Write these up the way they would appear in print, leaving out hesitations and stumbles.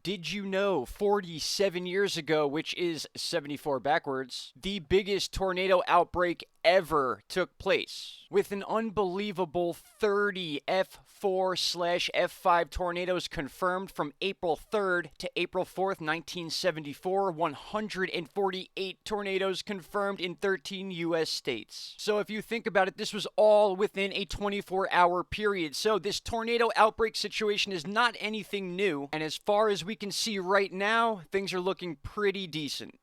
Did you know 47 years ago, which is 74 backwards, the biggest tornado outbreak ever took place, with an unbelievable 30 F4/F5 tornadoes confirmed from April 3rd to April 4th, 1974, 148 tornadoes confirmed in 13 U.S. states. So if you think about it, this was all within a 24-hour period. So this tornado outbreak situation is not anything new, and as far as we can see right now, things are looking pretty decent.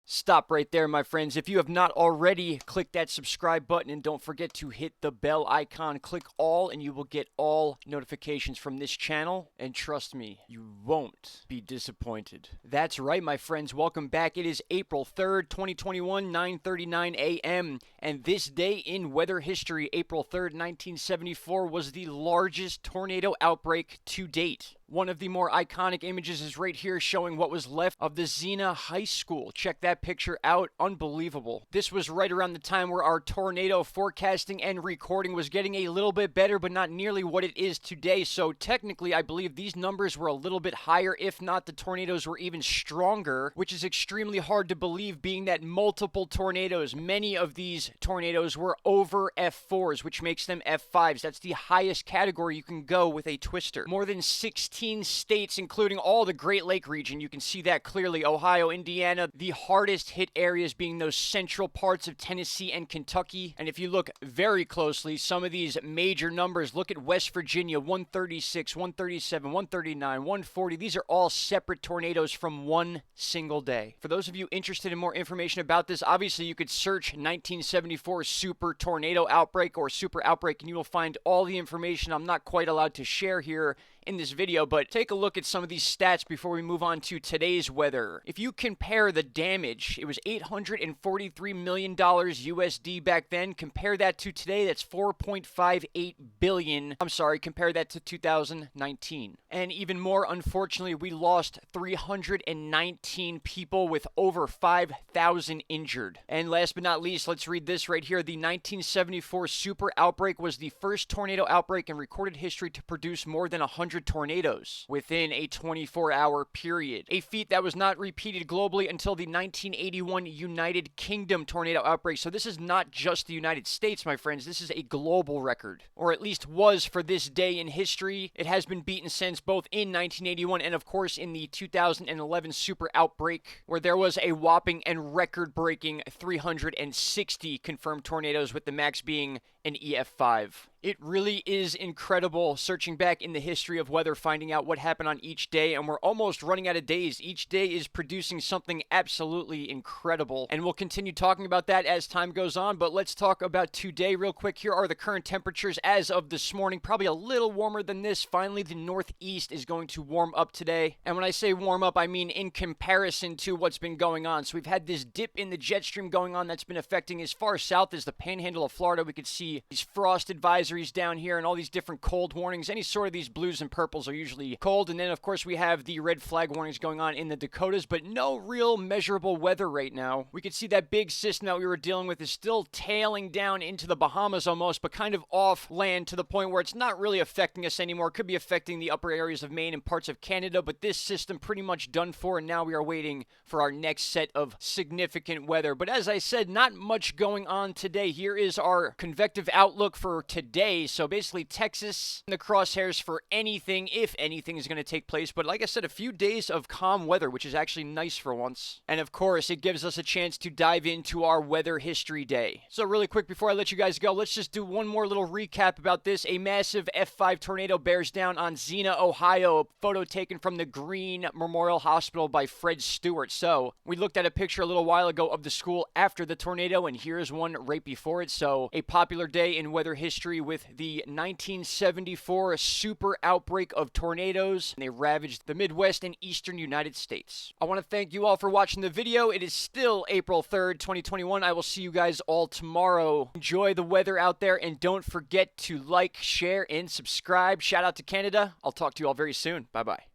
Stop right there, my friends. If you have not already, click that subscribe button and don't forget to hit the bell icon. Click all and you will get all notifications from this channel. And trust me, you won't be disappointed. That's right, my friends. Welcome back. It is April 3rd, 2021, 9:39 a.m. And this day in weather history, April 3rd, 1974, was the largest tornado outbreak to date. One of the more iconic images is right here showing what was left of the Xena High School. Check that picture out. Unbelievable. This was right around the time where our tornado forecasting and recording was getting a little bit better, but not nearly what it is today. So technically, I believe these numbers were a little bit higher. If not, the tornadoes were even stronger, which is extremely hard to believe, being that multiple tornadoes, many of these tornadoes were over F4s, which makes them F5s. That's the highest category you can go with a twister. More than 16 states, including all the Great Lake region. You can see that clearly. Ohio, Indiana, the hardest hit areas being those central parts of Tennessee and Kentucky. And if you look very closely, some of these major numbers, look at West Virginia, 136, 137, 139, 140. These are all separate tornadoes from one single day. For those of you interested in more information about this, obviously you could search 1974 super tornado outbreak or super outbreak and you will find all the information I'm not quite allowed to share here in this video, but take a look at some of these stats before we move on to today's weather. If you compare the damage, it was $843 million USD back then. Compare that to today, that's $4.58 billion. I'm sorry, compare that to 2019. And even more, unfortunately, we lost 319 people with over 5,000 injured. And last but not least, let's read this right here. The 1974 super outbreak was the first tornado outbreak in recorded history to produce more than 100 tornadoes within a 24-hour period. A feat that was not repeated globally until the 1981 United Kingdom tornado outbreak. So this is not just the United States, my friends. This is a global record, or at least was for this day in history. It has been beaten since, both in 1981 and of course in the 2011 super outbreak, where there was a whopping and record-breaking 360 confirmed tornadoes, with the max being an EF5. It really is incredible searching back in the history of weather, finding out what happened on each day, and we're almost running out of days. Each day is producing something absolutely incredible, and we'll continue talking about that as time goes on, but let's talk about today real quick. Here are the current temperatures as of this morning, probably a little warmer than this. Finally, the Northeast is going to warm up today, and when I say warm up, I mean in comparison to what's been going on. So we've had this dip in the jet stream going on that's been affecting as far south as the panhandle of Florida. We could see these frost advisories down here and all these different cold warnings. Any sort of these blues and purples are usually cold. And then, of course, we have the red flag warnings going on in the Dakotas, but no real measurable weather right now. We could see that big system that we were dealing with is still tailing down into the Bahamas almost, but kind of off land to the point where it's not really affecting us anymore. It could be affecting the upper areas of Maine and parts of Canada, but this system pretty much done for, and now we are waiting for our next set of significant weather. But as I said, not much going on today. Here is our convective outlook for today. So basically Texas in the crosshairs for anything, if anything is going to take place. But like I said, a few days of calm weather, which is actually nice for once. And of course, it gives us a chance to dive into our weather history day. So really quick before I let you guys go, let's just do one more little recap about this. A massive F5 tornado bears down on Xena, Ohio. A photo taken from the Green Memorial Hospital by Fred Stewart. So we looked at a picture a little while ago of the school after the tornado, and here's one right before it. So a popular day in weather history with the 1974 super outbreak of tornadoes. And they ravaged the Midwest and eastern United States. I want to thank you all for watching the video. It is still April 3rd, 2021. I will see you guys all tomorrow. Enjoy the weather out there, and don't forget to like, share, and subscribe. Shout out to Canada. I'll talk to you all very soon. Bye-bye.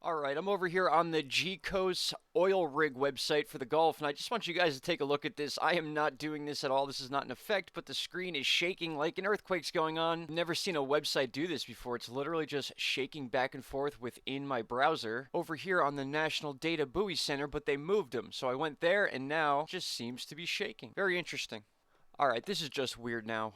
Alright, I'm over here on the G-Coast oil rig website for the Gulf, and I just want you guys to take a look at this. I am not doing this at all. This is not an effect, but the screen is shaking like an earthquake's going on. I've never seen a website do this before. It's literally just shaking back and forth within my browser over here on the National Data Buoy Center, but they moved them. So I went there, and now it just seems to be shaking. Very interesting. Alright, this is just weird now.